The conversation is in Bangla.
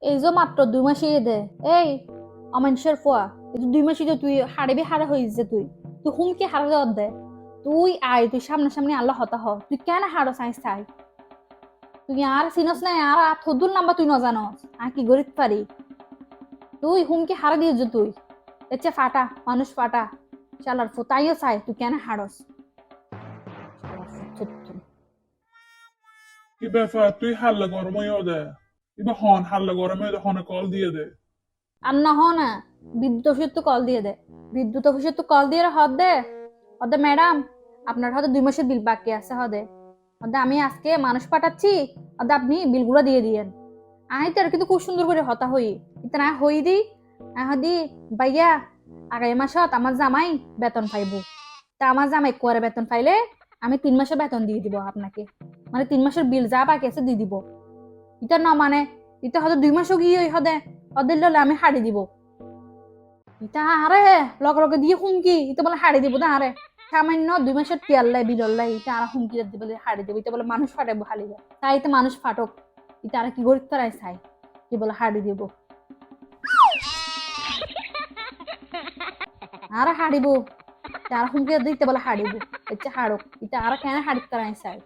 এই যে মাত্র 2 মাসই দে। এই অমানুষের ফুয়া, এই যে 2 মাসই যে তুই হাড়ে হারা হয়েছে। তুই হুমকি হারা দেওয়ার দে। তুই আয়, তুই সামনাসামনি আল্লাহ হতা হ। তুই কেন হারো সাইন্স চাই? তুই আর চিনস নাই, আর থদুর নাম্বার তুই নজানস আর কি গরিব পারি। তুই হুমকি হারা দিয়েছ তুই। এচ্ছে ফাটা মানুষ ফাটা। শালার ফু তাইও চাই তুই কেন হারস। শালার ফু থুত্তু। কি ব্যাপার তুই হাল্লা গরমই দে। এবার হন হাল্লা গরমে হনে কল দিয়ে দে। আর না হ না, বিদ্যুৎ অফিসে তো কল দিয়ে দে। বিদ্যুৎ অফিসে তো কল দিয়ে হদ দে। হদে ম্যাডাম, আপনার হয়তো 2 মাসের বিল বাকি আছে। হদে হদে আমি আজকে মানুষ পাঠাচ্ছি। হদে আপনি বিলগুলো দিয়ে দিয়েন। আমি তো আর কিন্তু খুব সুন্দর করে হতা হই। কিন্তু না হই দি হদি ভাইয়া, আগামী মাসত আমার জামাই বেতন পাইব। তা আমার জামাই করে বেতন পাইলে আমি 3 মাসের বেতন দিয়ে দিব আপনাকে। মানে 3 মাসের বিল যা বাকি আছে দিয়ে দিব। ইটা ন মানে ইটা হয়তো 2 মাসও গিয়ে হদে হদের ললে আমি হাড়ি দিব। ইটা আরে লগে লগে দিয়ে হুমকি ইটা বলে হাড়ি দিব না। আরে সামান্য 2 মাসের তিয়াল্লাই বিলল্লাই ইটা আর হুমকি বলে হাড়ি দিব। ইটা বলে মানুষ ফাটাবো হালি যায় তাই তো মানুষ ফাটক। ইটা আর কি গরিব তারাই চাই কি বলে হাড়ি দিব। আর হাড়িব, আর হুমকি দিতে বলে হাড়িব। ইটা হাড়ক, ইটা আর কেন হাড়ি তারাই চাই।